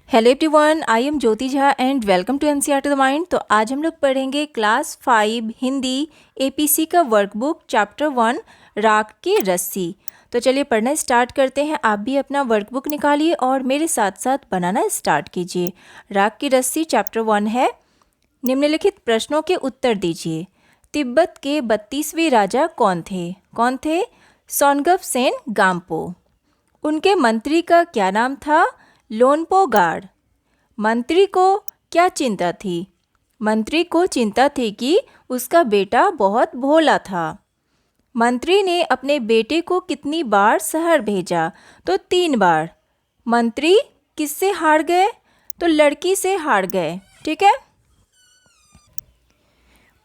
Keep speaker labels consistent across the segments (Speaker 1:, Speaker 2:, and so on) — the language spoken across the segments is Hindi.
Speaker 1: Hello everyone, I am Jyoti Jha and welcome to NCERT the mind. तो आज हम लोग पढ़ेंगे क्लास 5 हिंदी एपीसी का वर्कबुक चैप्टर 1 राख की रस्सी। तो चलिए पढ़ना स्टार्ट करते हैं। आप भी अपना वर्कबुक निकालिए और मेरे साथ साथ बनाना स्टार्ट कीजिए। राख की रस्सी चैप्टर 1 है। निम्नलिखित प्रश्नों के उत्तर दीजिए। तिब्बत के 32वें राजा कौन थे? सोनगप-सेन गाम्पो। उनके मंत्री का क्या नाम था? लोनपो गार्ड। मंत्री को क्या चिंता थी? मंत्री को चिंता थी कि उसका बेटा बहुत भोला था। मंत्री ने अपने बेटे को कितनी बार शहर भेजा? तो 3 बार। मंत्री किससे हार गए? तो लड़की से हार गए। ठीक है,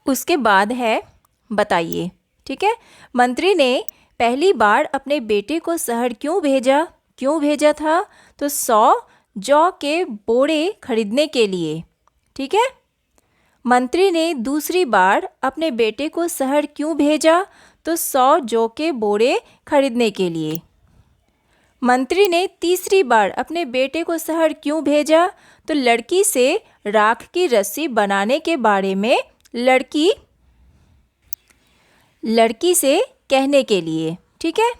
Speaker 1: उसके बाद है बताइए। ठीक है, मंत्री ने पहली बार अपने बेटे को शहर क्यों भेजा था? तो 100 जौ के बोरे खरीदने के लिए। ठीक है, मंत्री ने दूसरी बार अपने बेटे को शहर क्यों भेजा? तो 100 जौ के बोरे खरीदने के लिए। मंत्री ने तीसरी बार अपने बेटे को शहर क्यों भेजा? तो लड़की से राख की रस्सी बनाने के बारे में लड़की से कहने के लिए। ठीक है,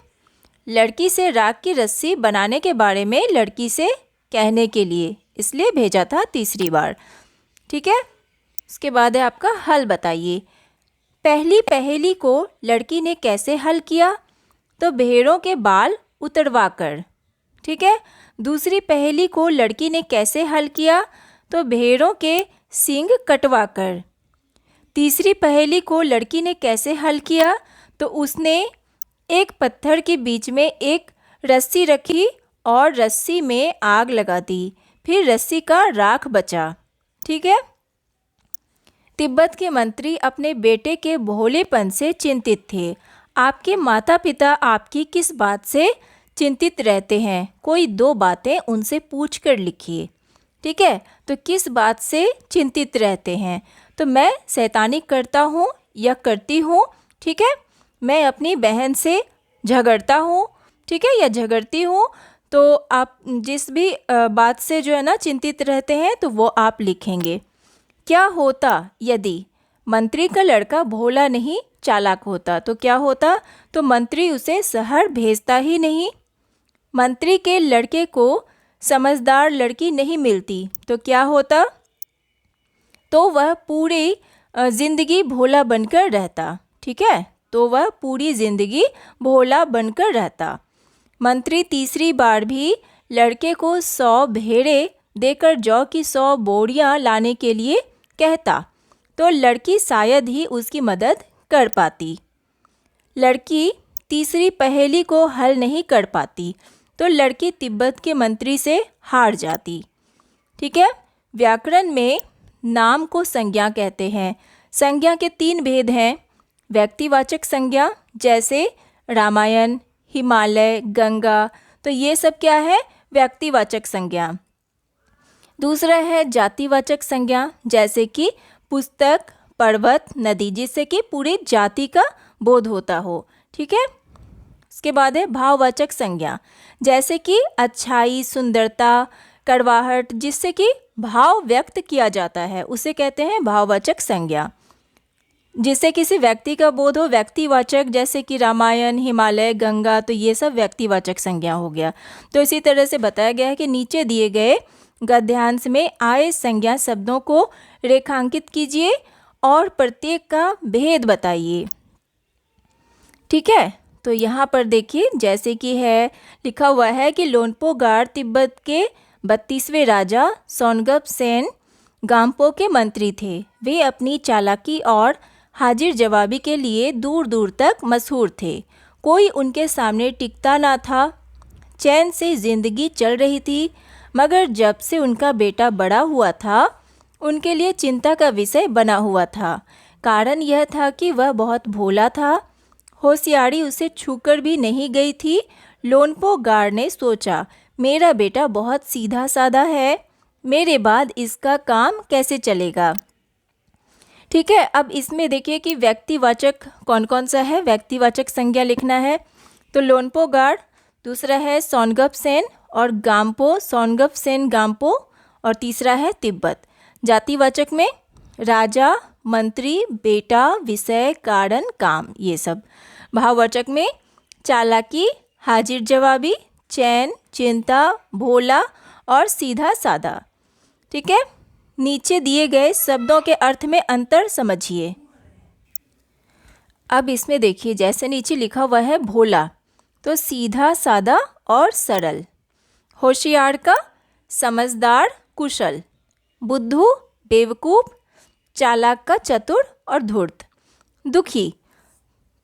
Speaker 1: लड़की से राख की रस्सी बनाने के बारे में लड़की से कहने के लिए, इसलिए भेजा था तीसरी बार। ठीक है, उसके बाद है आपका हल बताइए। पहली पहेली को लड़की ने कैसे हल किया? तो भेड़ों के बाल उतरवा कर। ठीक है, दूसरी पहेली को लड़की ने कैसे हल किया? तो भेड़ों के सींग कटवा कर। तीसरी पहेली को लड़की ने कैसे हल किया? तो उसने एक पत्थर के बीच में एक रस्सी रखी और रस्सी में आग लगा दी, फिर रस्सी का राख बचा। ठीक है, तिब्बत के मंत्री अपने बेटे के भोलेपन से चिंतित थे। आपके माता पिता आपकी किस बात से चिंतित रहते हैं? कोई 2 बातें उनसे पूछ कर लिखिए। ठीक है, तो किस बात से चिंतित रहते हैं? तो मैं शैतानी करता हूँ या करती हूँ। ठीक है, मैं अपनी बहन से झगड़ता हूँ। ठीक है, या झगड़ती हूँ। तो आप जिस भी बात से जो है ना चिंतित रहते हैं तो वो आप लिखेंगे। क्या होता यदि मंत्री का लड़का भोला नहीं चालाक होता? तो क्या होता? तो मंत्री उसे शहर भेजता ही नहीं। मंत्री के लड़के को समझदार लड़की नहीं मिलती तो क्या होता? तो वह पूरी जिंदगी भोला बनकर रहता। ठीक है, तो वह पूरी जिंदगी भोला बनकर रहता। मंत्री तीसरी बार भी लड़के को 100 भेड़े देकर जौ की 100 बोरियां लाने के लिए कहता तो लड़की शायद ही उसकी मदद कर पाती। लड़की तीसरी पहेली को हल नहीं कर पाती तो लड़की तिब्बत के मंत्री से हार जाती। ठीक है, व्याकरण में नाम को संज्ञा कहते हैं। संज्ञा के 3 भेद हैं। व्यक्तिवाचक संज्ञा जैसे रामायण, हिमालय, गंगा, तो ये सब क्या है? व्यक्तिवाचक संज्ञा। दूसरा है जातिवाचक संज्ञा जैसे कि पुस्तक, पर्वत, नदी, जिससे कि पूरी जाति का बोध होता हो। ठीक है, उसके बाद है भाववाचक संज्ञा जैसे कि अच्छाई, सुंदरता, कड़वाहट, जिससे कि भाव व्यक्त किया जाता है, उसे कहते हैं भाववाचक संज्ञा। जिससे किसी व्यक्ति का बोध हो, व्यक्तिवाचक जैसे कि रामायण, हिमालय, गंगा, तो ये सब व्यक्तिवाचक संज्ञा हो गया। तो इसी तरह से बताया गया है कि नीचे दिए गए गद्यांश में आए संज्ञा शब्दों को रेखांकित कीजिए और प्रत्येक का भेद बताइए। ठीक है, तो यहाँ पर देखिए जैसे कि है लिखा हुआ है कि लोनपो गार्ड तिब्बत के 32वें राजा सोनगप-सेन गाम्पो के मंत्री थे। वे अपनी चालाकी और हाजिर जवाबी के लिए दूर दूर तक मशहूर थे। कोई उनके सामने टिकता ना था। चैन से जिंदगी चल रही थी, मगर जब से उनका बेटा बड़ा हुआ था उनके लिए चिंता का विषय बना हुआ था। कारण यह था कि वह बहुत भोला था। होशियारी उसे छूकर भी नहीं गई थी। लोनपो गार्ड ने सोचा, मेरा बेटा बहुत सीधा साधा है, मेरे बाद इसका काम कैसे चलेगा? ठीक है, अब इसमें देखिए कि व्यक्तिवाचक कौन कौन सा है। व्यक्तिवाचक संज्ञा लिखना है तो लोनपो गार्ड, दूसरा है सोनगप-सेन और गाम्पो, सोनगप-सेन गाम्पो और तीसरा है तिब्बत। जातिवाचक में राजा, मंत्री, बेटा, विषय, कारण, काम, ये सब। भाववाचक में चालाकी, हाजिर जवाबी, चैन, चिंता, भोला और सीधा साधा। ठीक है, नीचे दिए गए शब्दों के अर्थ में अंतर समझिए। अब इसमें देखिए, जैसे नीचे लिखा हुआ है भोला, तो सीधा साधा और सरल। होशियार का समझदार, कुशल। बुद्धू बेवकूफ़, चालाक का चतुर और धूर्त। दुखी,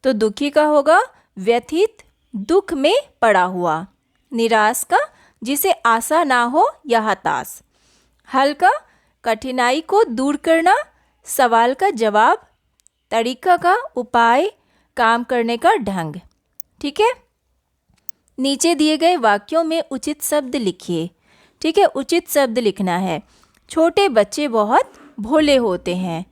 Speaker 1: तो दुखी का होगा व्यथित, दुख में पड़ा हुआ। निराश का जिसे आशा ना हो या हताश। हल का कठिनाई को दूर करना, सवाल का जवाब। तरीका का उपाय, काम करने का ढंग। ठीक है, नीचे दिए गए वाक्यों में उचित शब्द लिखिए। ठीक है, उचित शब्द लिखना है। छोटे बच्चे बहुत भोले होते हैं।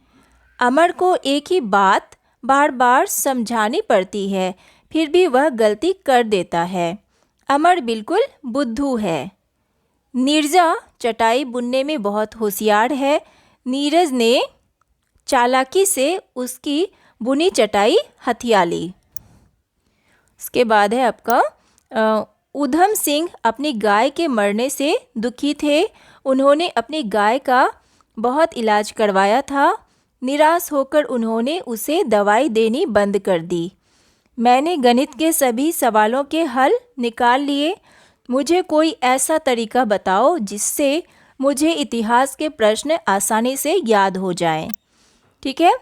Speaker 1: अमर को एक ही बात बार बार समझानी पड़ती है, फिर भी वह गलती कर देता है। अमर बिल्कुल बुद्धू है। नीरजा चटाई बुनने में बहुत होशियार है। नीरज ने चालाकी से उसकी बुनी चटाई हथिया ली। इसके बाद है आपका उधम सिंह अपनी गाय के मरने से दुखी थे। उन्होंने अपनी गाय का बहुत इलाज करवाया था। निराश होकर उन्होंने उसे दवाई देनी बंद कर दी। मैंने गणित के सभी सवालों के हल निकाल लिए। मुझे कोई ऐसा तरीका बताओ जिससे मुझे इतिहास के प्रश्न आसानी से याद हो जाएं। ठीक है,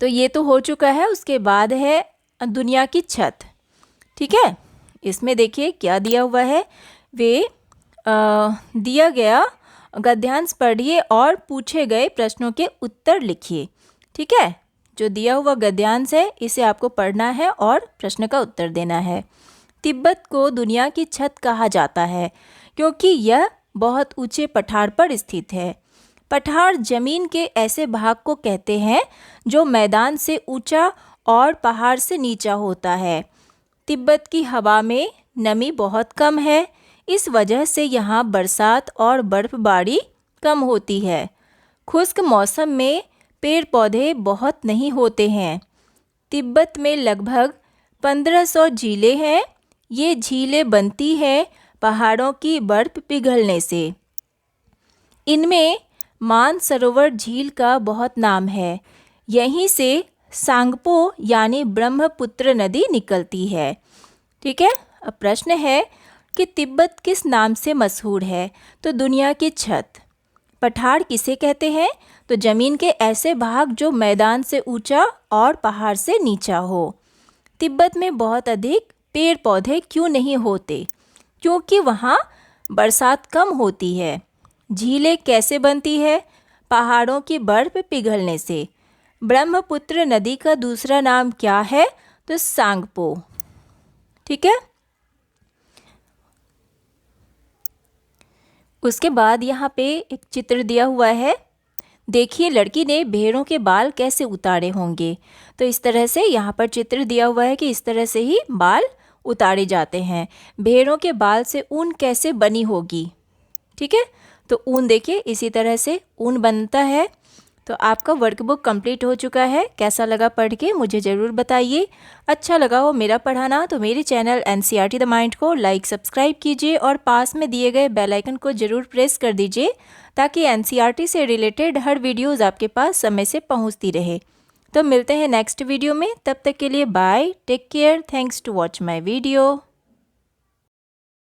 Speaker 1: तो ये तो हो चुका है। उसके बाद है दुनिया की छत। ठीक है, इसमें देखिए क्या दिया हुआ है। दिया गया गद्यांश पढ़िए और पूछे गए प्रश्नों के उत्तर लिखिए। ठीक है, जो दिया हुआ गद्यांश है इसे आपको पढ़ना है और प्रश्न का उत्तर देना है। तिब्बत को दुनिया की छत कहा जाता है क्योंकि यह बहुत ऊंचे पठार पर स्थित है। पठार जमीन के ऐसे भाग को कहते हैं जो मैदान से ऊंचा और पहाड़ से नीचा होता है। तिब्बत की हवा में नमी बहुत कम है, इस वजह से यहाँ बरसात और बर्फबारी कम होती है। खुश्क मौसम में पेड़ पौधे बहुत नहीं होते हैं। तिब्बत में लगभग 1500 झीलें हैं। ये झीलें बनती हैं पहाड़ों की बर्फ पिघलने से। इनमें मानसरोवर झील का बहुत नाम है। यहीं से सांगपो यानी ब्रह्मपुत्र नदी निकलती है। ठीक है, अब प्रश्न है कि तिब्बत किस नाम से मशहूर है? तो दुनिया की छत। पठार किसे कहते हैं? तो ज़मीन के ऐसे भाग जो मैदान से ऊंचा और पहाड़ से नीचा हो। तिब्बत में बहुत अधिक पेड़ पौधे क्यों नहीं होते? क्योंकि वहाँ बरसात कम होती है। झीलें कैसे बनती है? पहाड़ों की बर्फ पिघलने से। ब्रह्मपुत्र नदी का दूसरा नाम क्या है? तो सांगपो। ठीक है, उसके बाद यहाँ पे एक चित्र दिया हुआ है। देखिए, लड़की ने भेड़ों के बाल कैसे उतारे होंगे। तो इस तरह से यहाँ पर चित्र दिया हुआ है कि इस तरह से ही बाल उतारे जाते हैं। भेड़ों के बाल से ऊन कैसे बनी होगी? ठीक है, तो ऊन देखिए इसी तरह से ऊन बनता है। तो आपका वर्कबुक कंप्लीट हो चुका है। कैसा लगा पढ़ के मुझे ज़रूर बताइए। अच्छा लगा हो मेरा पढ़ाना तो मेरे चैनल NCERT द माइंड को लाइक सब्सक्राइब कीजिए और पास में दिए गए बेल आइकन को ज़रूर प्रेस कर दीजिए ताकि NCERT से रिलेटेड हर वीडियोज़ आपके पास समय से पहुँचती रहे। तो मिलते हैं नेक्स्ट वीडियो में, तब तक के लिए bye, take care, thanks to watch my video.